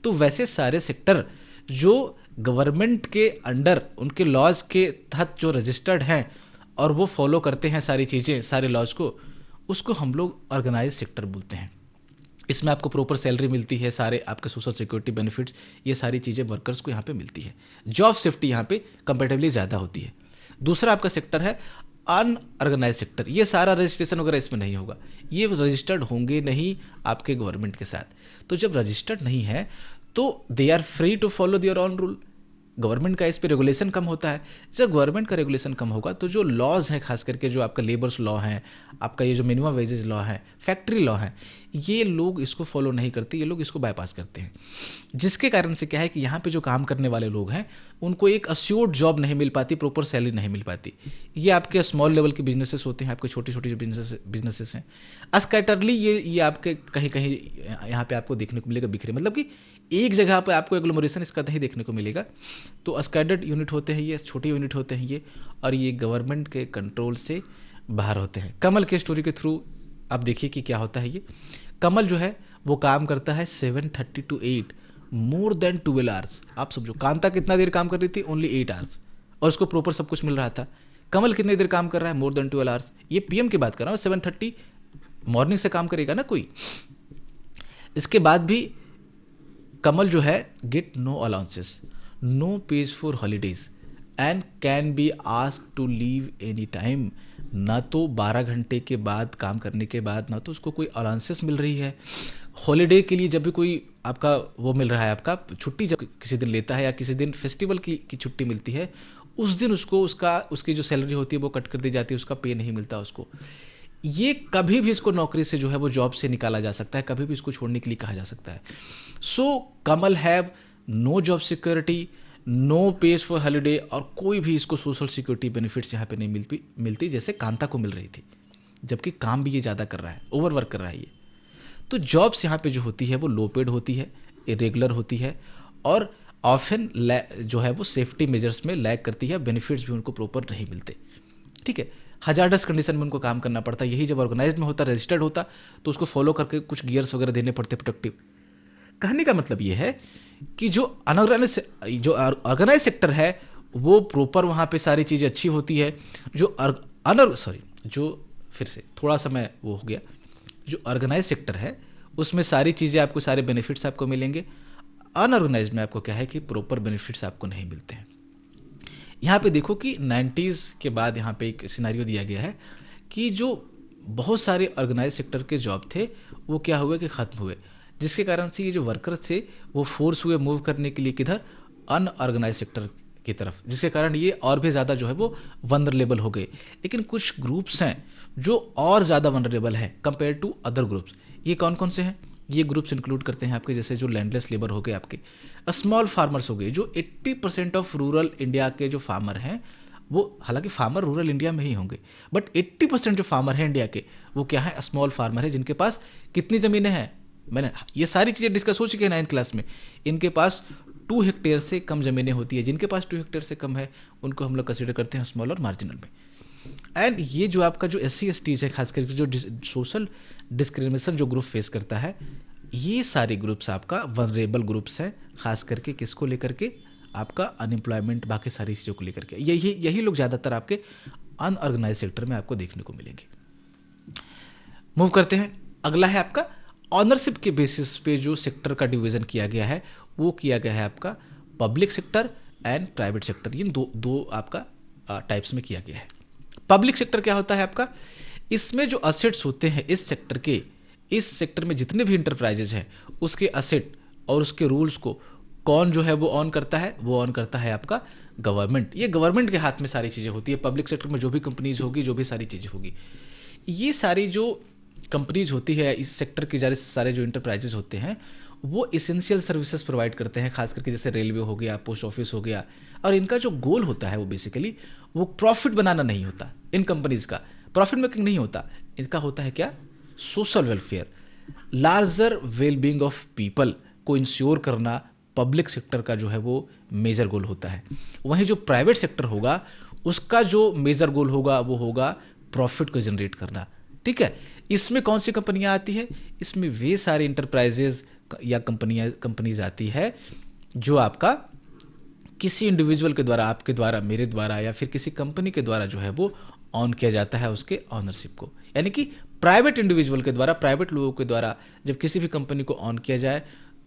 तो वैसे सारे सेक्टर जो गवर्नमेंट के अंडर उनके लॉज के तहत जो रजिस्टर्ड हैं और वो फॉलो करते हैं सारी चीज़ें, सारे लॉज को, उसको हम लोग ऑर्गेनाइज सेक्टर बोलते हैं। इसमें आपको प्रॉपर सैलरी मिलती है, सारे आपके सोशल सिक्योरिटी बेनिफिट्स, ये सारी चीज़ें वर्कर्स को यहाँ पे मिलती है। जॉब सेफ्टी यहाँ पे कंपेरेटिवली ज़्यादा होती है। दूसरा आपका सेक्टर है अनऑर्गेनाइज सेक्टर। ये सारा रजिस्ट्रेशन वगैरह इसमें नहीं होगा, ये रजिस्टर्ड होंगे नहीं आपके गवर्नमेंट के साथ। तो जब रजिस्टर्ड नहीं है तो they are free to follow their own rule, government का इस पे रेगुलेशन कम होता है। जब गवर्नमेंट का रेगुलेशन कम होगा तो जो लॉज हैं, खास करके जो आपका लेबर्स लॉ है, आपका ये जो मिनिमम वेजेज लॉ है, फैक्ट्री लॉ है, ये लोग इसको फॉलो नहीं करते, ये लोग इसको बाईपास करते हैं। जिसके कारण से क्या है कि यहाँ पे जो काम करने वाले लोग हैं उनको एक अश्योर्ड जॉब नहीं मिल पाती, प्रॉपर सैलरी नहीं मिल पाती। ये आपके स्मॉल लेवल के बिजनेसेस होते हैं, आपके छोटे छोटे जो बिजनेसेस हैं, अस्कैटरली ये आपके कहीं कहीं यहाँ पे आपको देखने को मिलेगा बिखरे, मतलब कि एक जगह पर आपको एग्लोमरेशन इसका नहीं देखने को मिलेगा। तो स्कैटर्ड यूनिट होते हैं ये, छोटे यूनिट होते हैं ये, और ये गवर्नमेंट के कंट्रोल से बाहर होते हैं। कमल के स्टोरी के थ्रू आप देखिए कि क्या होता है। ये कमल जो है वो काम करता है 7:30 to 8, मोर देन 12 आवर्स। आप समझो कांता कितना देर काम कर रही थी, ओनली 8 आवर्स, और उसको प्रॉपर सब कुछ मिल रहा था। कमल कितनी देर काम कर रहा है, मोर देन 12 आवर्स। ये पीएम की बात कर रहा हूँ, 7:30 मॉर्निंग से काम करेगा ना कोई। इसके बाद भी कमल जो है get no allowances, no pays for holidays and can be ask to leave any time. ना तो 12 घंटे के बाद काम करने के बाद ना तो उसको कोई अलाउंसेस मिल रही है। हॉलीडे के लिए जब भी कोई आपका वो मिल रहा है, आपका छुट्टी जब किसी दिन लेता है या किसी दिन फेस्टिवल की छुट्टी मिलती है, उस दिन उसको उसकी जो सैलरी होती है वो कट कर दी जाती है, उसका पे नहीं मिलता उसको। ये कभी भी इसको नौकरी से जो है वो जॉब से निकाला जा सकता है, कभी भी इसको छोड़ने के लिए कहा जा सकता है। So Kamal have no job security, no pays for holiday, और कोई भी इसको सोशल सिक्योरिटी बेनिफिट्स यहाँ पे नहीं मिलती जैसे कांता को मिल रही थी, जबकि काम भी ये ज़्यादा कर रहा है, ओवर वर्क कर रहा है ये। तो जॉब्स यहाँ पे जो होती है वो लो पेड होती है, इरेगुलर होती है, और ऑफन जो है वो सेफ्टी मेजर्स में लैग करती है, बेनिफिट्स भी उनको प्रॉपर नहीं मिलते। ठीक है, हजार्डस कंडीशन में उनको काम करना पड़ता है। यही जब ऑर्गेनाइज में होता, रजिस्टर्ड होता, तो उसको फॉलो करके कुछ गियर्स वगैरह देने पड़ते प्रोडक्टिव। कहने का मतलब ये है कि जो ऑर्गेनाइज सेक्टर है वो प्रॉपर वहाँ पे सारी चीज़ें अच्छी होती है। जो ऑर्गेनाइज सेक्टर है उसमें सारी चीज़ें आपको, सारे बेनिफिट्स आपको मिलेंगे। अनऑर्गेनाइज में आपको क्या है कि प्रॉपर बेनिफिट्स आपको नहीं मिलते हैं। यहाँ पे देखो कि 90s के बाद यहाँ पे एक सिनेरियो दिया गया है कि जो बहुत सारे ऑर्गेनाइज सेक्टर के जॉब थे वो क्या हुए कि ख़त्म हुए, जिसके कारण से ये जो वर्कर्स थे वो फोर्स हुए मूव करने के लिए किधर, अनऑर्गेनाइज सेक्टर की तरफ, जिसके कारण ये और भी ज़्यादा जो है वो वनरेबल हो गए। लेकिन कुछ ग्रुप्स हैं जो और ज़्यादा वनरेबल हैं कंपेयर टू अदर ग्रुप्स। ये कौन कौन से हैं? ये ग्रुप्स इंक्लूड करते हैं आपके जैसे जो लैंडलेस लेबर हो गए, आपके स्मॉल फार्मर्स हो गए। जो 80% ऑफ रूरल इंडिया के जो फार्मर हैं वो, हालांकि फार्मर रूरल इंडिया में ही होंगे, बट 80% जो फार्मर हैं इंडिया के वो क्या है, स्मॉल फार्मर है, जिनके पास कितनी ज़मीनें हैं, मैंने ये सारी चीज़ें डिस्कस हो चुकी है 9th क्लास में। इनके पास 2 हेक्टेयर से कम ज़मीनें होती है। जिनके पास 2 हेक्टेयर से कम है उनको हम लोग कंसिडर करते हैं स्मॉल और मार्जिनल में। एंड ये जो आपका जो SC/STs है, खास करके जो सोशल डिस्क्रिमिनेशन जो ग्रुप फेस करता है, ये सारे ग्रुप्स आपका वनरेबल ग्रुप्स हैं, खास करके किसको लेकर के, आपका अनएम्प्लॉयमेंट, बाकी सारी चीज़ों को लेकर के। यही लोग ज़्यादातर आपके अनऑर्गेनाइज सेक्टर में आपको देखने को मिलेंगे। मूव करते हैं, अगला है आपका ऑनरशिप के बेसिस पे जो सेक्टर का डिवीजन किया गया है वो किया गया है आपका public sector and private sector, इन दो आपका टाइप्स में किया गया है। पब्लिक सेक्टर क्या होता है आपका, इसमें जो असेट्स होते हैं इस सेक्टर में जितने भी इंटरप्राइजेज हैं उसके असेट और उसके रूल्स को कौन जो है वो ऑन करता है, वो ऑन करता है आपका गवर्नमेंट। ये गवर्नमेंट के हाथ में सारी चीज़ें होती है। पब्लिक सेक्टर में जो भी कंपनीज होगी, जो भी सारी चीज़ें होगी, ये सारी जो कंपनीज होती है इस सेक्टर के सारे जो इंटरप्राइजेज होते हैं वो इसेंशियल सर्विसेज प्रोवाइड करते हैं, खास करके जैसे रेलवे हो गया, पोस्ट ऑफिस हो गया। और इनका जो गोल होता है वो बेसिकली वो प्रॉफिट बनाना नहीं होता, इन कंपनीज का प्रॉफिट मेकिंग नहीं होता, इनका होता है क्या, social welfare, larger wellbeing of people को इंश्योर करना पब्लिक सेक्टर का जो है वो मेजर गोल होता है। वहीं जो प्राइवेट सेक्टर होगा उसका जो मेजर गोल होगा वो होगा प्रॉफिट को जनरेट करना। ठीक है, इसमें कौन सी कंपनियां आती है, इसमें वे सारे इंटरप्राइजेज या कंपनीज आती है जो आपका किसी इंडिविजुअल के द्वारा, आपके द्वारा, मेरे द्वारा या फिर किसी कंपनी के द्वारा जो है वो ऑन किया जाता है उसके ऑनरशिप को। यानी कि प्राइवेट इंडिविजुअल के द्वारा, प्राइवेट लोगों के द्वारा जब किसी भी कंपनी को ऑन किया जाए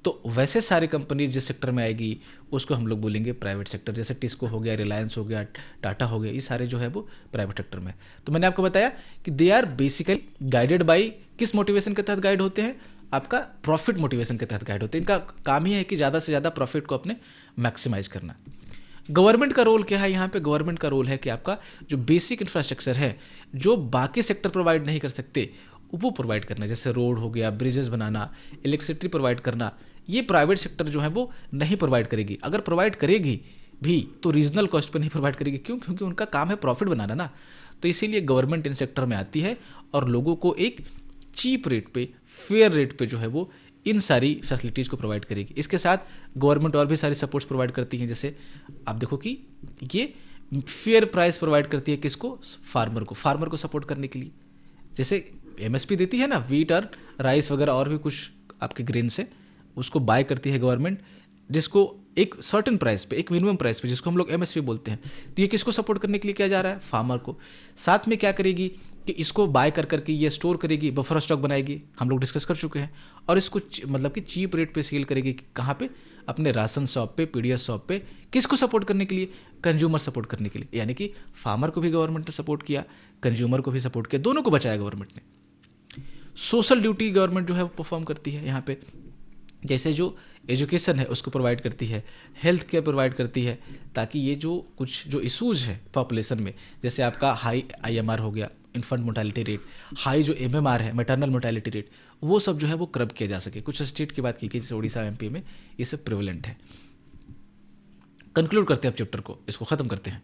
तो वैसे सारी कंपनी जिस सेक्टर में आएगी उसको हम लोग बोलेंगे प्राइवेट सेक्टर। जैसे टिस्को हो गया, रिलायंस हो गया, टाटा हो गया, ये सारे जो है वो प्राइवेट सेक्टर में। तो मैंने आपको बताया कि they are basically guided by, किस मोटिवेशन के तहत गाइड होते हैं, आपका प्रॉफिट मोटिवेशन के तहत गाइड होते हैं। इनका काम ही है कि ज़्यादा से ज़्यादा प्रॉफिट को अपने मैक्सिमाइज करना। गवर्नमेंट का रोल क्या है यहाँ पे, गवर्नमेंट का रोल है कि आपका जो बेसिक इंफ्रास्ट्रक्चर है जो बाकी सेक्टर प्रोवाइड नहीं कर सकते वो प्रोवाइड करना, जैसे रोड हो गया, ब्रिजेस बनाना, इलेक्ट्रिसिटी प्रोवाइड करना, ये प्राइवेट सेक्टर जो है वो नहीं प्रोवाइड करेगी। अगर प्रोवाइड करेगी भी तो रीजनल कॉस्ट पर नहीं प्रोवाइड करेगी। क्यों? क्योंकि उनका काम है प्रॉफिट बनाना ना। तो इसीलिए गवर्नमेंट इन सेक्टर में आती है और लोगों को एक चीप रेट पे, फेयर रेट पे जो है वो इन सारी फैसिलिटीज़ को प्रोवाइड करेगी। इसके साथ गवर्नमेंट और भी सारी सपोर्ट्स प्रोवाइड करती हैं। जैसे आप देखो कि ये फेयर प्राइस प्रोवाइड करती है किसको, फार्मर को सपोर्ट करने के लिए। जैसे एमएसपी देती है ना, वीट और राइस वगैरह और भी कुछ आपके ग्रेन से, उसको बाय करती है गवर्नमेंट, जिसको एक सर्टेन प्राइस पे, एक मिनिमम प्राइस पे, जिसको हम लोग एमएसपी बोलते हैं। तो ये किसको सपोर्ट करने के लिए किया जा रहा है, फार्मर को। साथ में क्या करेगी कि इसको बाय कर करके ये स्टोर करेगी, बफर स्टॉक बनाएगी, हम लोग डिस्कस कर चुके हैं, और इसको मतलब कि चीप रेट पे सेल करेगी। कहाँ पे, अपने राशन शॉप पे, पीडीएस शॉप पे। किसको सपोर्ट करने के लिए, कंज्यूमर सपोर्ट करने के लिए। यानी कि फार्मर को भी गवर्नमेंट ने सपोर्ट किया, कंज्यूमर को भी सपोर्ट किया, दोनों को बचाया गवर्नमेंट ने। सोशल ड्यूटी गवर्नमेंट जो है वो परफॉर्म करती है यहाँ पे। जैसे जो एजुकेशन है उसको प्रोवाइड करती है, हेल्थ केयर प्रोवाइड करती है, ताकि ये जो कुछ जो इशूज़ है पॉपुलेशन में, जैसे आपका हाई आईएमआर हो गया, इन्फेंट मोर्टेलिटी रेट, हाई जो एमएमआर है, मैटरनल मोर्टेलिटी रेट, वो सब जो है वो कर्ब किया जा सके। कुछ स्टेट की बात की गई, जैसे उड़ीसा, एमपी में ये सब प्रिवेलेंट है। कंक्लूड करते हैं अब चैप्टर को, इसको ख़त्म करते हैं।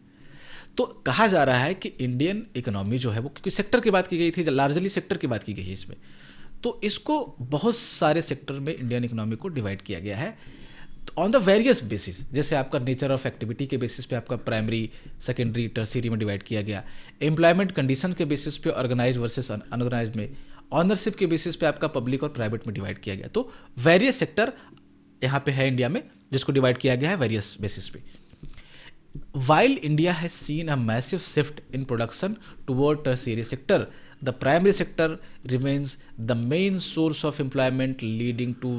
तो कहा जा रहा है कि इंडियन इकोनॉमी जो है वो, क्योंकि सेक्टर की बात की गई थी, लार्जली सेक्टर की बात की गई है इसमें, तो इसको बहुत सारे सेक्टर में इंडियन इकोनॉमी को डिवाइड किया गया है ऑन द वेरियस बेसिस। जैसे आपका नेचर ऑफ एक्टिविटी के बेसिस पे आपका प्राइमरी, सेकेंडरी, टर्शियरी में डिवाइड किया गया, एम्प्लॉयमेंट कंडीशन के बेसिस पे ऑर्गेनाइज वर्सेस अनऑर्गेनाइज में, ऑनरशिप के बेसिस पे आपका पब्लिक और प्राइवेट में डिवाइड किया गया। तो वेरियस सेक्टर यहाँ पे है इंडिया में, जिसको डिवाइड किया गया है वेरियस बेसिस पे। While India has seen a massive shift in production toward tertiary sector, the primary sector remains the main source of employment, leading to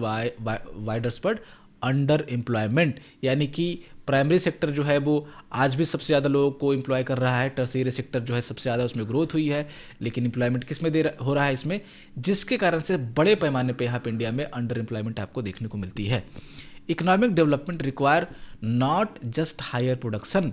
widespread underemployment। यानी कि प्राइमरी सेक्टर जो है वो आज भी सबसे ज़्यादा लोगों को एम्प्लॉय कर रहा है, टर्शियरी सेक्टर जो है सबसे ज़्यादा उसमें ग्रोथ हुई है, लेकिन एम्प्लॉयमेंट किस में हो रहा है इसमें, जिसके कारण से बड़े पैमाने पे यहाँ पे इंडिया में अंडर एम्प्लॉयमेंट आपको देखने को मिलती है। Economic development require not just higher production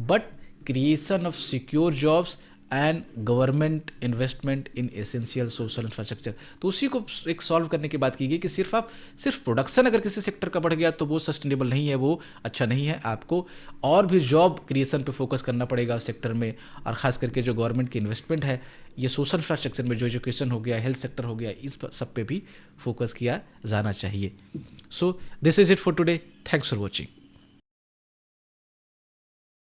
but creation of secure jobs and government investment in essential social infrastructure। तो उसी को एक सॉल्व करने की बात की गई कि सिर्फ प्रोडक्शन अगर किसी सेक्टर का बढ़ गया तो वो सस्टेनेबल नहीं है, वो अच्छा नहीं है। आपको और भी जॉब क्रिएशन पे फोकस करना पड़ेगा उस सेक्टर में, और ख़ास करके जो गवर्नमेंट की इन्वेस्टमेंट है ये सोशल इंफ्रास्ट्रक्चर में, जो एजुकेशन हो गया, हेल्थ सेक्टर हो गया, इस सब पे भी फोकस किया जाना चाहिए। So this is it for today, thanks for watching.